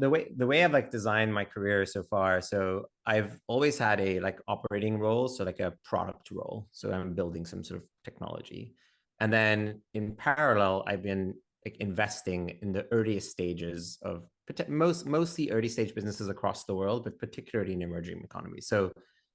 the way I've like designed my career so far, so I've always had a like operating role, so like a product role. So I'm building some sort of technology. And then in parallel, I've been like investing in the earliest stages of mostly early stage businesses across the world, but particularly in emerging economies. So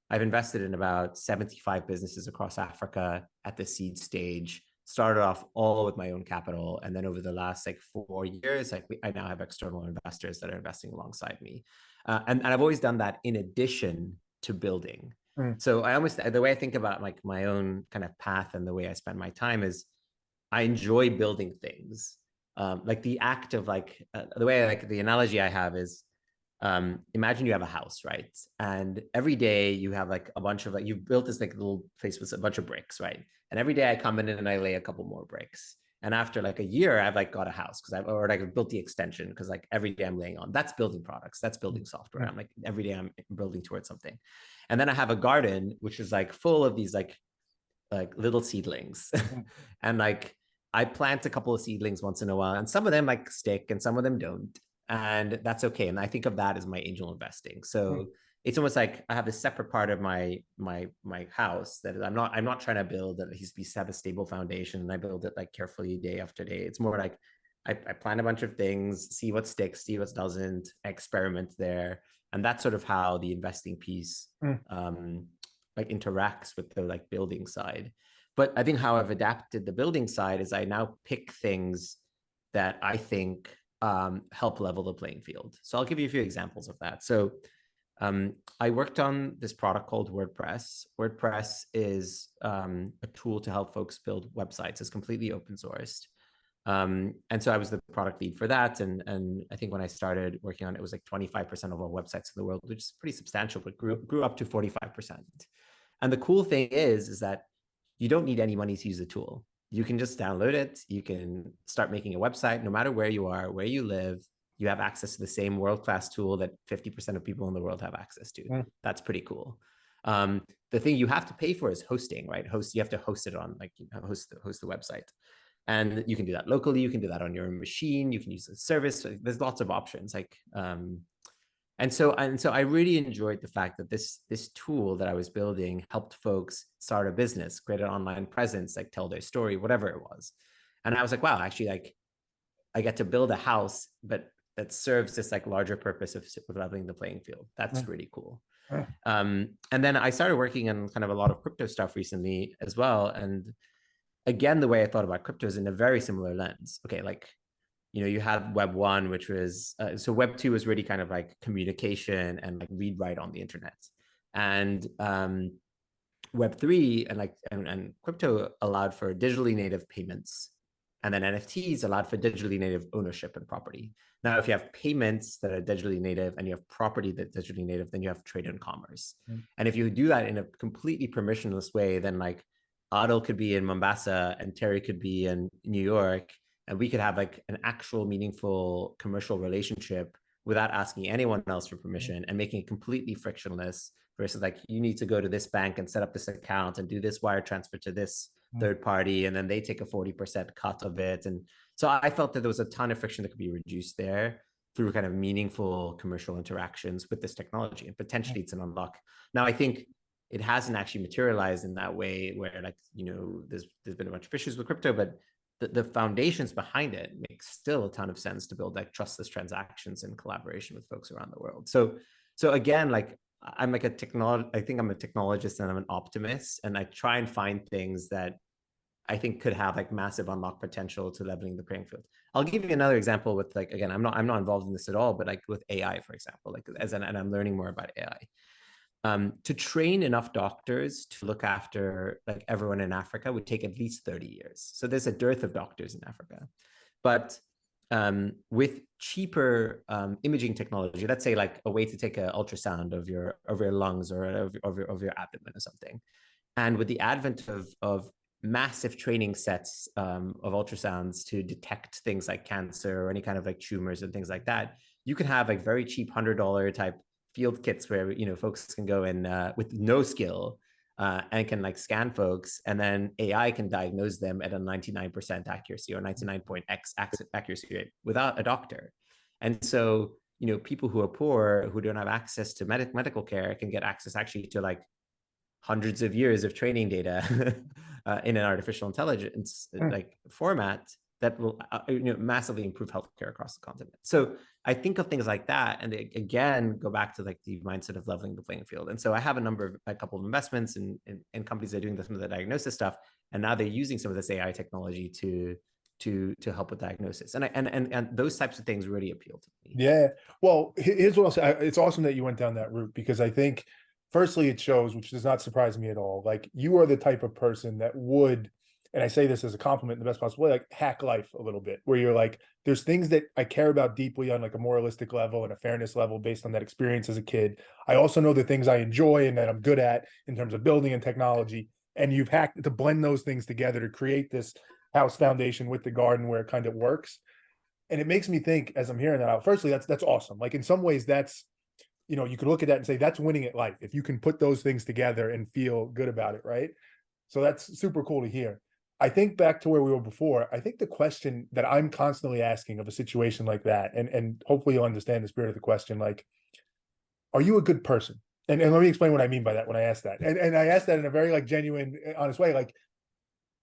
I've invested in about 75 businesses across Africa at the seed stage. Started off all with my own capital, and then over the last like 4 years, like I now have external investors that are investing alongside me, and I've always done that in addition to building. Mm. So I almost the way I think about like my own kind of path and the way I spend my time is I enjoy building things. Like the act of like the way like the analogy I have is imagine you have a house, right? And every day you have like a bunch of like you've built this like little place with a bunch of bricks, right? And every day I come in and I lay a couple more bricks. And after like a year, I've like got a house because I've or like I've built the extension because like every day I'm laying on. That's building products. That's building software. Mm. I'm like every day I'm building towards something. And then I have a garden which is like full of these like little seedlings, Mm. and like I plant a couple of seedlings once in a while, and some of them like stick and some of them don't, and that's okay. And I think of that as my angel investing. Mm. So it's almost like I have this separate part of my house that I'm not trying to build that needs to be have a stable foundation, and I build it like carefully day after day. It's more like I plant a bunch of things, see what sticks, see what doesn't, experiment there, and that's sort of how the investing piece Mm. um, like interacts with the like building side. But I think how I've adapted the building side is I now pick things that I think help level the playing field. So I'll give you a few examples of that. So I worked on this product called WordPress. WordPress is a tool to help folks build websites. It's completely open sourced. And so I was the product lead for that. And I think when I started working on it, it was like 25% of all websites in the world, which is pretty substantial, but grew up to 45%. And the cool thing is that you don't need any money to use the tool. You can just download it. You can start making a website no matter where you are, where you live. You have access to the same world-class tool that 50% of people in the world have access to. Mm. That's pretty cool. The thing you have to pay for is hosting, right? You have to host it on like host the website. And you can do that locally. You can do that on your own machine. You can use a service. There's lots of options. And so I really enjoyed the fact that this tool that I was building helped folks start a business, create an online presence, like tell their story, whatever it was. And I was like, wow, actually, like I get to build a house, but that serves this like larger purpose of leveling the playing field. That's Mm. really cool. Mm. And then I started working on kind of a lot of crypto stuff recently as well. And again, the way I thought about crypto is in a very similar lens. Okay, like you had Web 1, which was so Web 2 was really kind of like communication and like read write on the internet, and Web 3 and crypto allowed for digitally native payments, and then NFTs allowed for digitally native ownership and property. Now, if you have payments that are digitally native and you have property that's digitally native, then you have trade and commerce. Mm. And if you do that in a completely permissionless way, then like Adil could be in Mombasa and Terry could be in New York, and we could have like an actual meaningful commercial relationship without asking anyone else for Mm. permission and making it completely frictionless versus like you need to go to this bank and set up this account and do this wire transfer to this Mm. third party, and then they take a 40% cut of it. And so I felt that there was a ton of friction that could be reduced there through kind of meaningful commercial interactions with this technology, and potentially it's an unlock. Now I think it hasn't actually materialized in that way where like there's been a bunch of issues with crypto, but the foundations behind it make still a ton of sense to build like trustless transactions in collaboration with folks around the world. So again, like I'm like I think I'm a technologist and I'm an optimist, and I try and find things that I think could have like massive unlock potential to leveling the playing field. I'll give you another example with like, again, I'm not involved in this at all, but like with AI, for example, like and I'm learning more about AI. To train enough doctors to look after like everyone in Africa would take at least 30 years. So there's a dearth of doctors in Africa. But with cheaper imaging technology, let's say like a way to take an ultrasound of your lungs or of your abdomen or something, and with the advent of massive training sets of ultrasounds to detect things like cancer or any kind of like tumors and things like that, you can have like very cheap $100 type field kits where folks can go in with no skill and can like scan folks, and then AI can diagnose them at a 99% accuracy or 99.x accuracy rate without a doctor. And so people who are poor, who don't have access to medical care, can get access actually to like hundreds of years of training data in an artificial intelligence like format that will massively improve healthcare across the continent. So I think of things like that, and they, again, go back to like the mindset of leveling the playing field. And so I have a couple of investments in companies that are doing some of the diagnosis stuff, and now they're using some of this AI technology to help with diagnosis, and those types of things really appeal to me. Yeah. Well, here's what I'll say. It's awesome that you went down that route, because I think, firstly, it shows, which does not surprise me at all, like you are the type of person that would, and I say this as a compliment in the best possible way, like hack life a little bit, where you're like, there's things that I care about deeply on like a moralistic level and a fairness level based on that experience as a kid. I also know the things I enjoy and that I'm good at in terms of building and technology. And you've hacked to blend those things together to create this house foundation with the garden where it kind of works. And it makes me think, as I'm hearing that out, firstly, that's awesome. Like in some ways, that's, you could look at that and say that's winning at life if you can put those things together and feel good about it, right? So that's super cool to hear. I think back to where we were before. I think the question that I'm constantly asking of a situation like that, and hopefully you'll understand the spirit of the question, like, are you a good person? And let me explain what I mean by that when I ask that. And I ask that in a very like genuine, honest way. Like,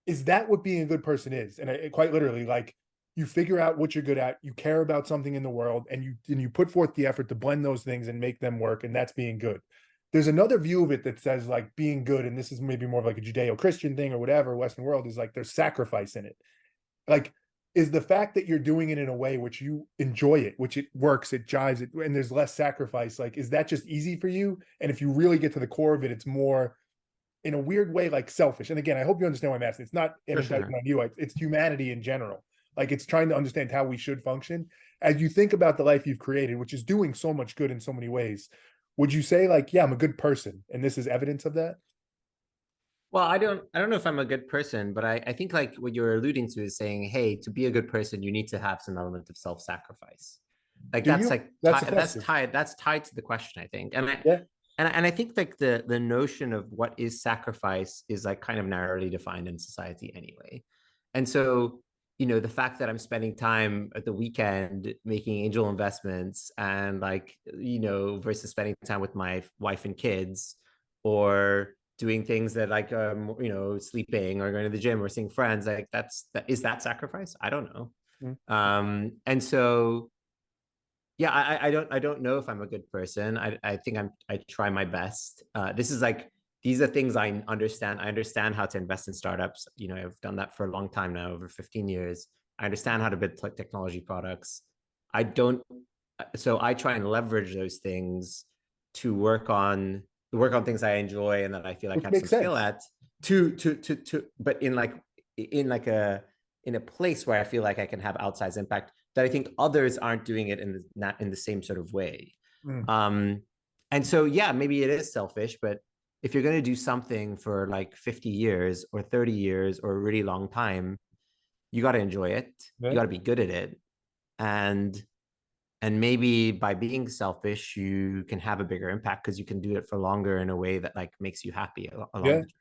is that what being a good person is? And quite literally, like, you figure out what you're good at, you care about something in the world, and you put forth the effort to blend those things and make them work, and that's being good. There's another view of it that says like being good, and this is maybe more of like a Judeo-Christian thing or whatever, Western world, is like there's sacrifice in it. Like, is the fact that you're doing it in a way which you enjoy it, which it works, it jives it, and there's less sacrifice, like, is that just easy for you? And if you really get to the core of it, it's more in a weird way like selfish. And again, I hope you understand what I'm asking. It's not an indictment on you, it's humanity in general. Like, it's trying to understand how we should function as you think about the life you've created, which is doing so much good in so many ways. Would you say like, yeah, I'm a good person and this is evidence of that? Well, I don't know if I'm a good person, but I think like what you're alluding to is saying, hey, to be a good person, you need to have some element of self-sacrifice. Like Do that's you? like That's the question. that's tied to the question, I think. Yeah. And I think like the notion of what is sacrifice is like kind of narrowly defined in society anyway. And so, the fact that I'm spending time at the weekend making angel investments and like, versus spending time with my wife and kids, or doing things that like sleeping or going to the gym or seeing friends, like is that sacrifice? I don't know. Mm. And so yeah, I don't know if I'm a good person. I think I try my best. This is like, these are things I understand. I understand how to invest in startups. I've done that for a long time now, over 15 years. I understand how to build technology products. I don't, so I try and leverage those things to work on things I enjoy and that I feel like Which I have makes some skill sense. at, but in a place where I feel like I can have outsized impact, that I think others aren't doing it not in the same sort of way. Mm. Um, and so, yeah, maybe it is selfish, but if you're going to do something for like 50 years or 30 years or a really long time, you got to enjoy it. You Yeah. got to be good at it. And maybe by being selfish, you can have a bigger impact because you can do it for longer in a way that like makes you happy along Yeah. the journey.